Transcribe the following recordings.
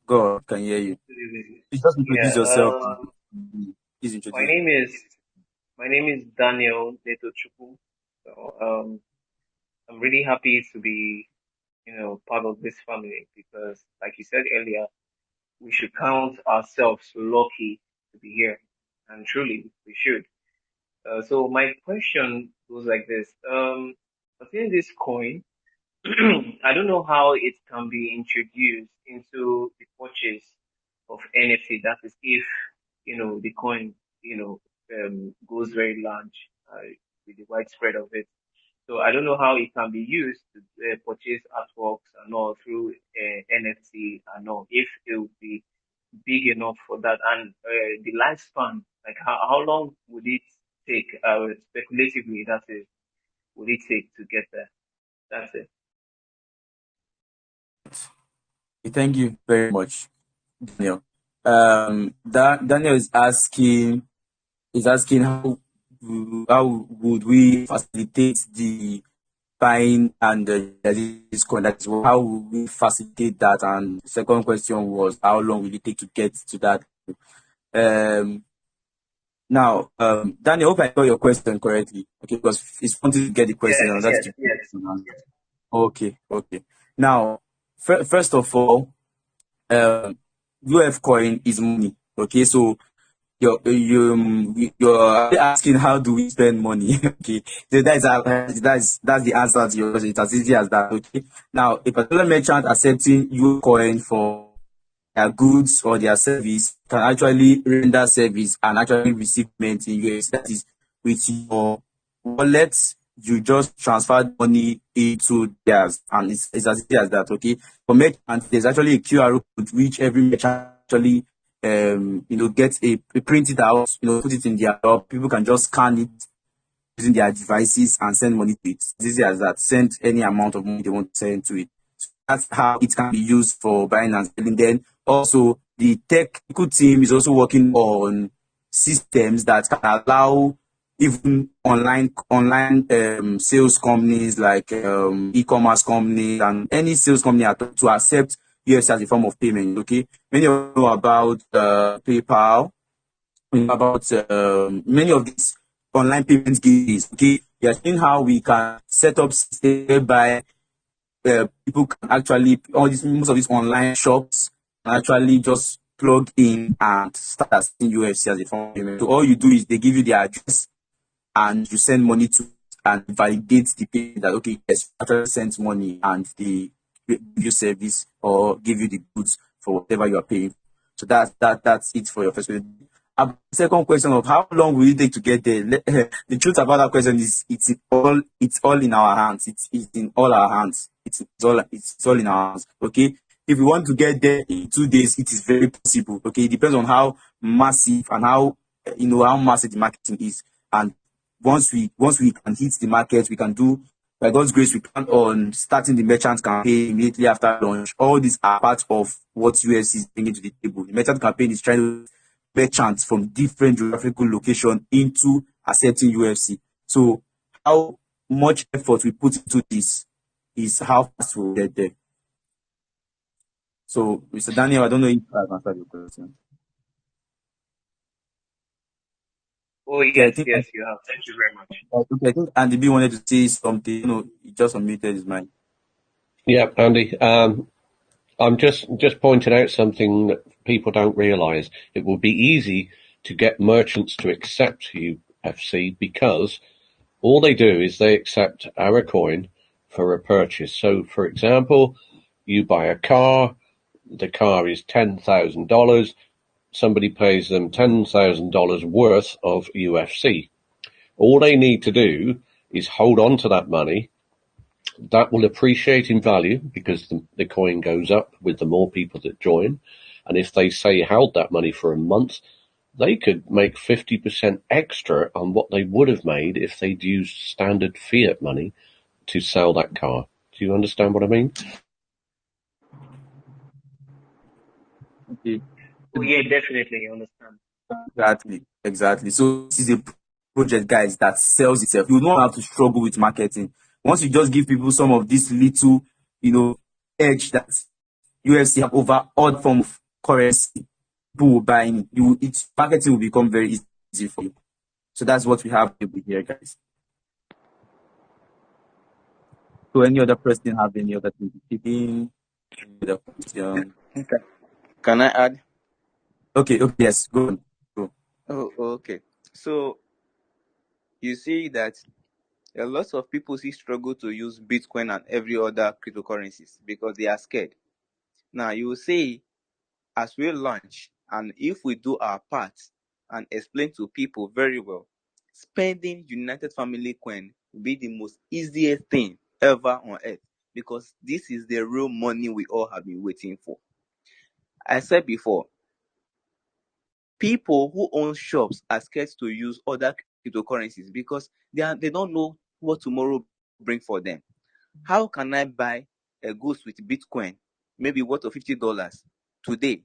God can hear you. Please just introduce Yeah, yourself. Please my introduce. name is my name is Daniel Netochukwu. So I'm really happy to be, part of this family because, like you said earlier, we should count ourselves lucky to be here, and truly we should. So my question goes like this: I think this coin, I don't know how it can be introduced into the purchase of NFT. That is, if the coin, goes very large with the widespread of it. So I don't know how it can be used to purchase artworks and all through NFT and all. If it would be big enough for that, and the lifespan, like how long would it take? Speculatively, that is, would it take to get there? That's it. Thank you very much, Daniel. Daniel is asking how would we facilitate the buying and this coin. That is, how would we facilitate that? And the second question was, how long will it take to get to that? Um, Daniel, I hope I got your question correctly. Okay, because it's wanting to get the question Yes, and that's yes, to get yes. the answer. Okay, okay. Now, first of all, um, UF coin is money. Okay, so you're asking how do we spend money? Okay, so that's the answer to your question. It's as easy as that. Okay, now a particular merchant accepting UF coin for their goods or their service can actually render service and actually receive payment in USD. That is, with your wallet, you just transfer the money into theirs, and it's as easy as that. Okay, for merchants, there's actually a QR code which every merchant actually get a print it out, put it in their shop. People can just scan it using their devices and send money to it. It's easy as that. Send any amount of money they want to send to it. So that's how it can be used for buying and selling. Then also the technical team is also working on systems that can allow even online sales companies like e-commerce companies and any sales company to accept UFC as a form of payment. Okay, many of you know about PayPal, about many of these online payment gateways. Okay, we are seeing how we can set up system whereby people can actually most of these online shops can actually just plug in and start accepting UFC as a form of payment. So all you do is they give you the address and you send money to it and validate the payment that okay, yes, you actually sent money and they give you service or give you the goods for whatever you are paying. So that's it for your first question. Second question of how long will it take to get there? The truth about that question is it's all in our hands. It's in all our hands. It's all in our hands. Okay. If we want to get there in 2 days, it is very possible. Okay. It depends on how massive and how massive the marketing is. And once we can hit the market, we can do, by God's grace, we plan on starting the merchant campaign immediately after launch. All these are part of what UFC is bringing to the table. The merchant campaign is trying to merchants from different geographical locations into accepting UFC. So how much effort we put into this is how fast we'll get there. So, Mr. Daniel, I don't know if I've answered your question. Oh, Okay, I yes, think yes, you have. Thank you very much. Andy B wanted to say something. He just unmuted his mic. Yeah, Andy. I'm just pointing out something that people don't realise. It will be easy to get merchants to accept UFC because all they do is they accept our coin for a purchase. So, for example, you buy a car, the car is $10,000. Somebody pays them $10,000 worth of UFC. All they need to do is hold on to that money. That will appreciate in value because the coin goes up with the more people that join. And if they say held that money for a month, they could make 50% extra on what they would have made if they'd used standard fiat money to sell that car. Do you understand what I mean? Okay. Oh, yeah, definitely, I understand. Exactly. So this is a project, guys, that sells itself. You don't have to struggle with marketing. Once you just give people some of this little, edge that UFC have over odd form of currency, people will buy in. Marketing will become very easy for you. So that's what we have over here, guys. So any other person have any other thing to keep in? Any other question? Okay. Can I add? Okay, yes, go on. Go. Oh, okay. So you see that a lot of people still struggle to use Bitcoin and every other cryptocurrencies because they are scared. Now you will say, as we launch, and if we do our part and explain to people very well, spending United Family Coin will be the most easiest thing ever on earth because this is the real money we all have been waiting for. I said before, people who own shops are scared to use other cryptocurrencies because they don't know what tomorrow bring for them. How can I buy a goods with Bitcoin, maybe worth of $50 today?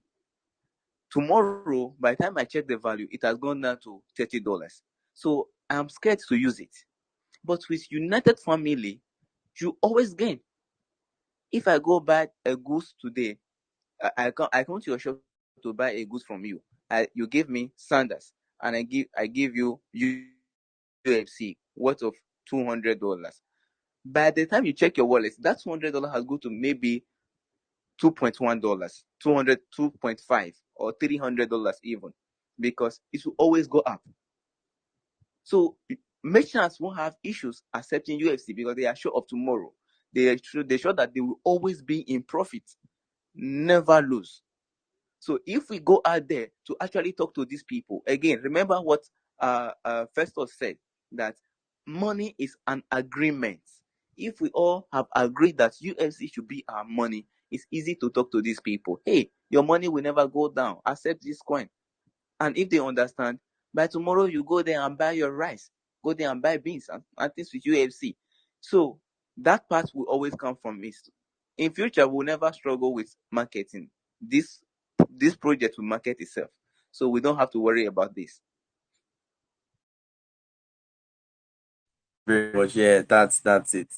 Tomorrow, by the time I check the value, it has gone down to $30. So I'm scared to use it. But with United Family, you always gain. If I go buy a goods today, I come to your shop to buy a goods from you. You give me sandals, and I give you UFC worth of $200. By the time you check your wallet, that $200 has gone to maybe $2.1, 200, 2.5, or $300 even, because it will always go up. So merchants won't have issues accepting UFC because they are sure of tomorrow. They're sure that they will always be in profit, never lose. So if we go out there to actually talk to these people, again, remember what Festus said, that money is an agreement. If we all have agreed that UFC should be our money, it's easy to talk to these people. Hey, your money will never go down. Accept this coin. And if they understand, by tomorrow you go there and buy your rice, go there and buy beans and things with UFC. So that part will always come from me. In future, we'll never struggle with marketing. This project will market itself. So we don't have to worry about this. Very much. Yeah, that's it.